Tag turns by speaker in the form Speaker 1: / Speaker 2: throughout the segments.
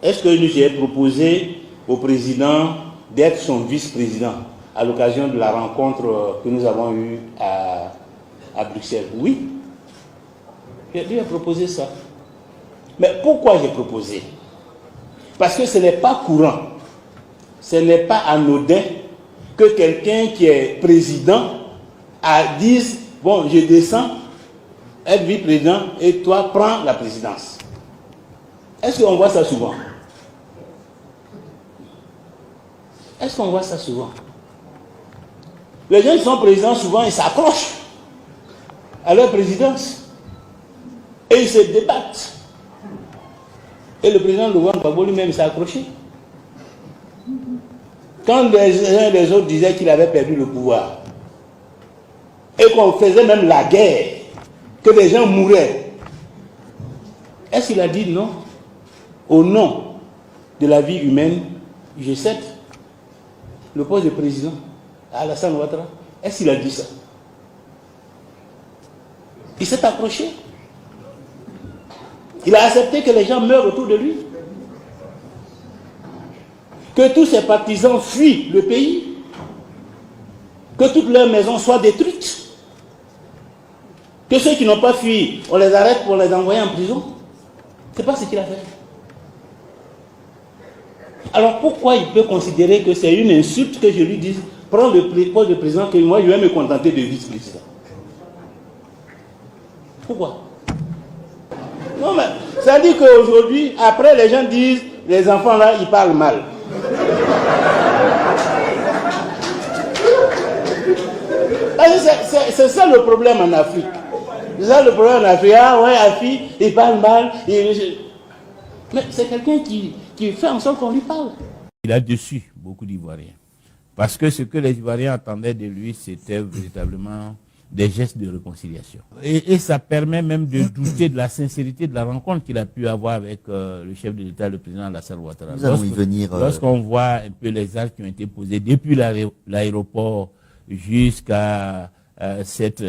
Speaker 1: est-ce que j'ai proposé au président d'être son vice-président à l'occasion de la rencontre que nous avons eue à Bruxelles? Oui. Je lui ai proposé ça. Mais pourquoi j'ai proposé? Parce que ce n'est pas courant, ce n'est pas anodin que quelqu'un qui est président dise, bon, je descends, être vice-président, et toi, prends la présidence. Est-ce qu'on voit ça souvent? Est-ce qu'on voit ça souvent? Les gens qui sont présidents, souvent, ils s'accrochent à leur présidence. Et ils se débattent. Et le président Laurent Gbagbo lui-même s'est accroché. Quand les uns et les autres disaient qu'il avait perdu le pouvoir, et qu'on faisait même la guerre, que les gens mouraient, est-ce qu'il a dit non? Au nom de la vie humaine, je cède le poste de président à Alassane Ouattara? Est-ce qu'il a dit ça? Il s'est accroché. Il a accepté que les gens meurent autour de lui. Que tous ses partisans fuient le pays. Que toutes leurs maisons soient détruites. Que ceux qui n'ont pas fui, on les arrête pour les envoyer en prison. C'est pas ce qu'il a fait. Alors pourquoi il peut considérer que c'est une insulte que je lui dise prends le poste de président, que moi je vais me contenter de vice-président? Pourquoi? Non, mais ça dit qu'aujourd'hui, après les gens disent les enfants là, ils parlent mal. C'est ça le problème en Afrique. C'est ça le problème en Afrique. Ah ouais, Afi, il parle mal. Mais c'est quelqu'un qui fait en sorte qu'on lui parle. Il a déçu beaucoup d'Ivoiriens. Parce que ce que les Ivoiriens attendaient de lui, c'était véritablement des gestes de réconciliation. Et ça permet même de douter de la sincérité de la rencontre qu'il a pu avoir avec le chef de l'État, le président Alassane Ouattara.
Speaker 2: Nous allons y venir.
Speaker 1: Lorsqu'on voit un peu les actes qui ont été posés depuis l'aéroport jusqu'à cette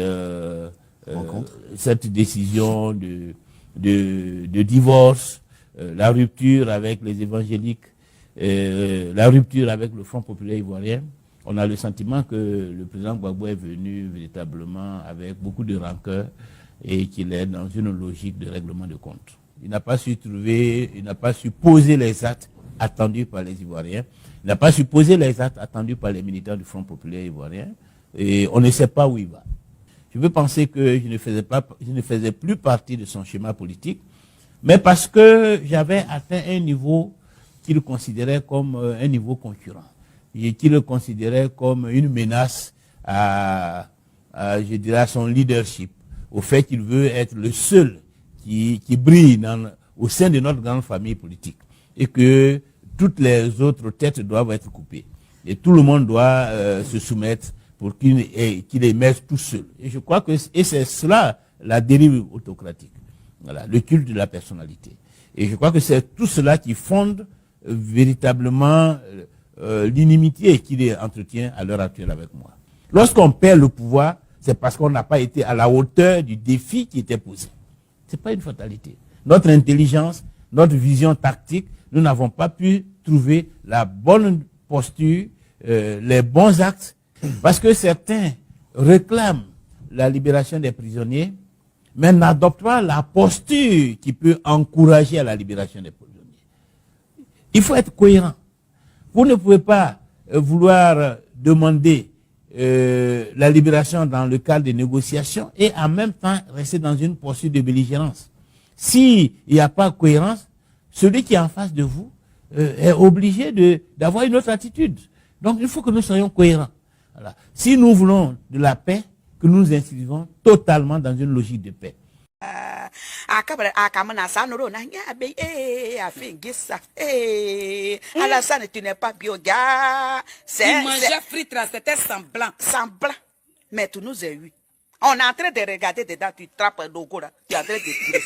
Speaker 1: décision de divorce, la rupture avec les évangéliques, la rupture avec le Front populaire ivoirien, on a le sentiment que le président Gbagbo est venu véritablement avec beaucoup de rancœur et qu'il est dans une logique de règlement de compte. Il n'a pas su poser les actes attendus par les Ivoiriens. Il n'a pas su poser les actes attendus par les militants du Front populaire ivoirien. Et on ne sait pas où il va. Je veux penser que je ne faisais plus partie de son schéma politique, mais parce que j'avais atteint un niveau qu'il considérait comme un niveau concurrent. Et qu'il le considérait comme une menace je dirais, à son leadership, au fait qu'il veut être le seul qui brille au sein de notre grande famille politique, et que toutes les autres têtes doivent être coupées. Et tout le monde doit se soumettre pour qu'il émerge tout seul. Et je crois que c'est cela la dérive autocratique, voilà, le culte de la personnalité. Et je crois que c'est tout cela qui fonde véritablement l'inimitié qu'il entretient à l'heure actuelle avec moi. Lorsqu'on perd le pouvoir, c'est parce qu'on n'a pas été à la hauteur du défi qui était posé. Ce n'est pas une fatalité. Notre intelligence, notre vision tactique, nous n'avons pas pu trouver la bonne posture, les bons actes, parce que certains réclament la libération des prisonniers, mais n'adoptent pas la posture qui peut encourager à la libération des prisonniers. Il faut être cohérent. Vous ne pouvez pas vouloir demander la libération dans le cadre des négociations et en même temps rester dans une posture de belligérance. S'il n'y a pas de cohérence, celui qui est en face de vous est obligé d'avoir une autre attitude. Donc il faut que nous soyons cohérents. Voilà. Si nous voulons de la paix, que nous nous inscrivons totalement dans une logique de paix.
Speaker 3: Alassane, tu n'es pas bioga. Il mangeait frites, c'était semblant. Semblant. Mais tu nous as eu. On est en train de regarder dedans, tu trappes un logo là. Tu es en train de tirer.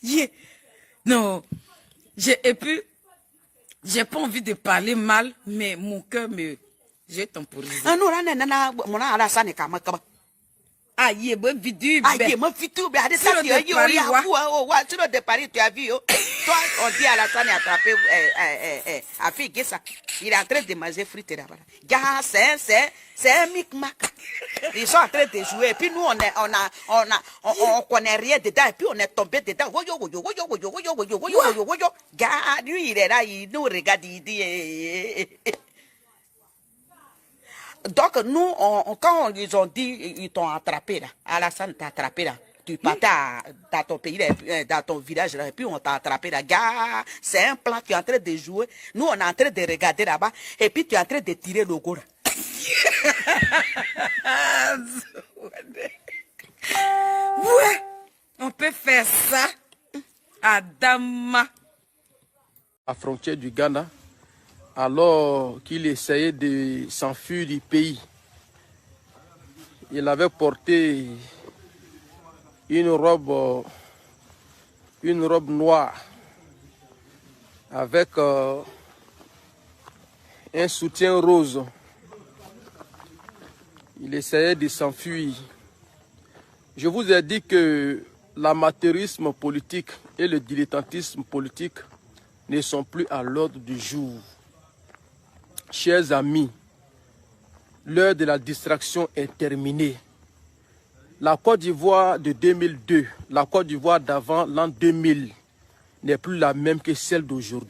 Speaker 4: Yeah. Non. J'ai pas envie de parler mal, mais mon cœur me... J'ai temporisé.
Speaker 3: Ah non, mon Alassane est comme
Speaker 4: Aïe, moi, vidéo.
Speaker 3: Aïe, mon fitou, mais à ça, tu as vu, sur le de Paris, tu as vu, toi, on dit à la salle attraper, à faire ça. Il est en train de manger frites là-bas. Gars, c'est un micmac. Ils sont en train de jouer, et puis nous, on connaît rien dedans, et puis on est tombé dedans. Gars, lui, il est là, il nous regarde, il dit, donc, nous, quand ils ont dit, ils t'ont attrapé là, Alassane t'a attrapé là, tu partais dans ton pays, dans ton village là, et puis on t'a attrapé là. Gars, c'est un plan, tu es en train de jouer. Nous, on est en train de regarder là-bas, et puis tu es en train de tirer le go là.
Speaker 4: Ouais, on peut faire ça. Adama.
Speaker 2: À la frontière du Ghana, alors qu'il essayait de s'enfuir du pays. Il avait porté une robe noire avec un soutien rose. Il essayait de s'enfuir. Je vous ai dit que l'amateurisme politique et le dilettantisme politique ne sont plus à l'ordre du jour. Chers amis, l'heure de la distraction est terminée. La Côte d'Ivoire de 2002, la Côte d'Ivoire d'avant l'an 2000 n'est plus la même que celle d'aujourd'hui.